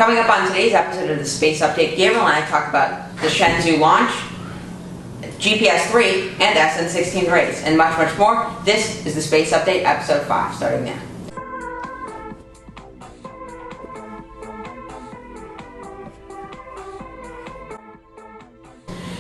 Coming up on today's episode of the Space Update, Gabriel and I talk about the Shenzhou launch, GPS-3, and SN16 race, and much, much more. This is the Space Update, episode 5, starting now.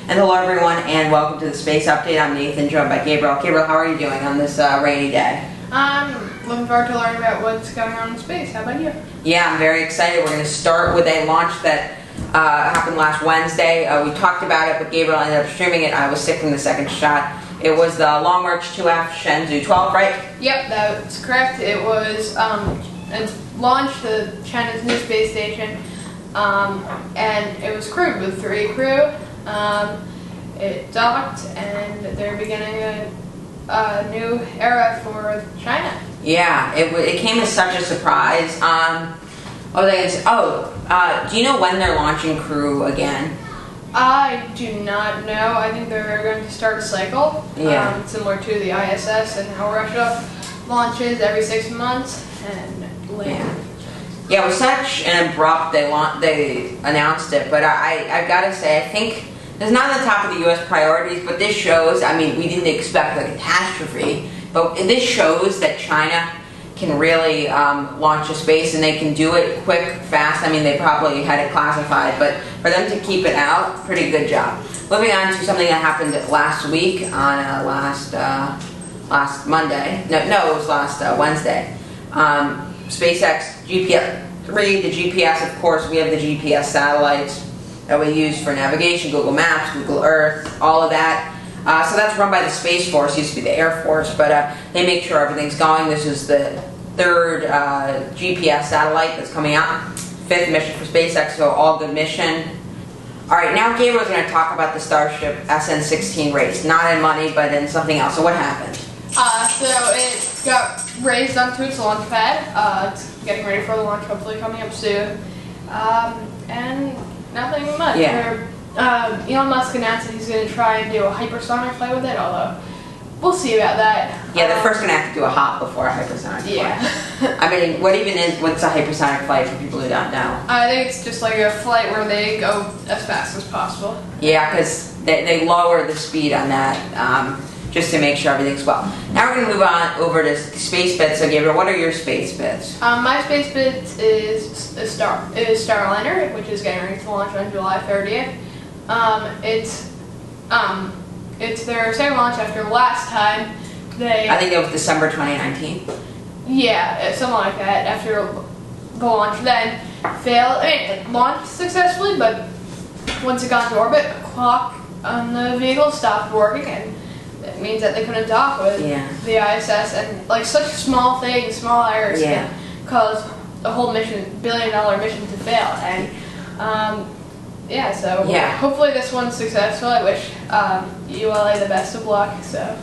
And hello everyone, and welcome to the Space Update. I'm Nathan, joined by Gabriel. Gabriel, how are you doing on this rainy day? I'm looking forward to learning about what's going on in space. How about you? Yeah, I'm very excited. We're going to start with a launch that happened last Wednesday. We talked about it, but Gabriel ended up streaming it. I was sick from the second shot. It was the Long March 2F Shenzhou 12, right? Yep, that's correct. It was it launched to China's new space station, and it was crewed with 3 crew. It docked, and they're beginning a new era for China. Yeah, it came as such a surprise. Do you know when they're launching crew again? I do not know. I think they're going to start a cycle, similar to the ISS and how Russia launches every 6 months and land. Yeah, it was such an abrupt. They announced it, but I've got to say, I think it's not on the top of the U.S. priorities. But this shows. I mean, we didn't expect a catastrophe, but this shows that China can really launch a space, and they can do it quick, fast. I mean, they probably had it classified, but for them to keep it out, pretty good job. Moving on to something that happened last week on last Monday. No, it was last Wednesday. SpaceX GPS-3, the GPS, of course, we have the GPS satellites that we use for navigation, Google Maps, Google Earth, all of that. So that's run by the Space Force, used to be the Air Force, but they make sure everything's going. This is the 3rd GPS satellite that's coming out, 5th mission for SpaceX, so all good mission. Alright, now Gabriel's going to talk about the Starship SN16 race, not in money, but in something else. So what happened? So it got raised onto its launch pad. It's getting ready for the launch, hopefully coming up soon. And nothing much. Yeah. Elon Musk announced that he's going to try and do a hypersonic flight with it, although we'll see about that. Yeah, they're first going to have to do a hop before a hypersonic flight. Yeah. I mean, what's a hypersonic flight for people who don't know? I think it's just like a flight where they go as fast as possible. Yeah, because they lower the speed on that just to make sure everything's well. Now we're going to move on over to space bits. So Gabriel, what are your space bits? My space bit is Starliner, which is getting ready to launch on July 30th. It's their second launch after last time. I think it was December 2019. Yeah, something like that. After the launch then failed. I mean, it launched successfully, but once it got into orbit, the clock on the vehicle stopped working, and it means that they couldn't dock with the ISS, and like such small things, small errors can cause a whole billion-dollar mission to fail. And hopefully this one's successful. I wish ULA the best of luck. So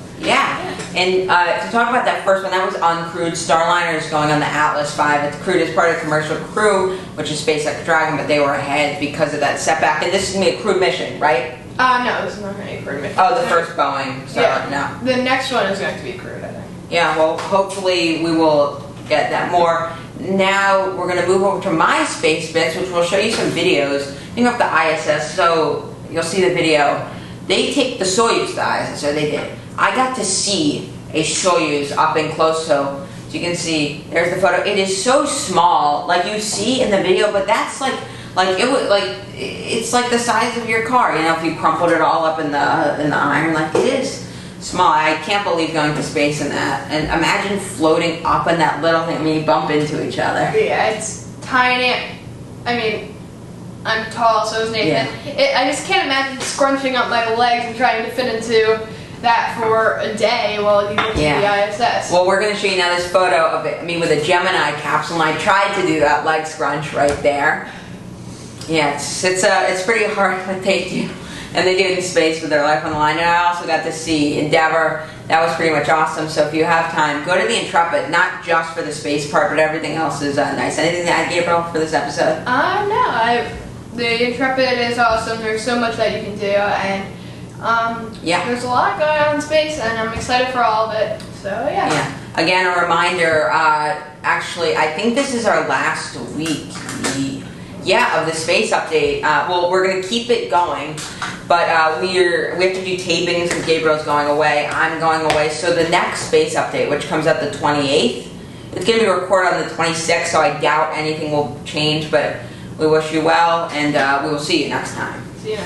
and to talk about that first one, that was uncrewed. Starliner is going on the Atlas V. It's crewed as part of Commercial Crew, which is SpaceX Dragon, but they were ahead because of that setback. And this is going to be a crewed mission, right? No, this is not going to be a crewed mission. Oh, the first Boeing. No. The next one is going to be crewed, I think. Yeah, well, hopefully we will get that more. Now we're going to move over to my space bits, which will show you some videos. You know, of the ISS, so you'll see the video. They take the Soyuz, the ISS, so they did. I got to see a Soyuz up and close, so you can see, there's the photo. It is so small, like you see in the video, but that's it's like the size of your car, you know, if you crumpled it all up in the iron, like it is small. I can't believe going to space in that. And imagine floating up in that little thing when you bump into each other. Yeah, it's tiny. I mean, I'm tall, so is Nathan. I just can't imagine scrunching up my legs and trying to fit into that for a day while you get to the ISS. Well, we're going to show you now this photo of me with a Gemini capsule, and I tried to do that leg scrunch right there. Yeah, it's pretty hard when they do, and they do it in space with their life on the line. And I also got to see Endeavour. That was pretty much awesome. So if you have time, go to the Intrepid, not just for the space part, but everything else is nice. Anything to add, Gabriel, for this episode? No. The Intrepid is awesome. There's so much that you can do, and there's a lot going on in space, and I'm excited for all of it. So Again, a reminder. Actually, I think this is our last week. Yeah, of the space update. Well, we're gonna keep it going, but we have to do tapings because Gabriel's going away. I'm going away, so the next space update, which comes out the 28th, it's gonna be recorded on the 26th. So I doubt anything will change. But we wish you well, and we will see you next time. See you next.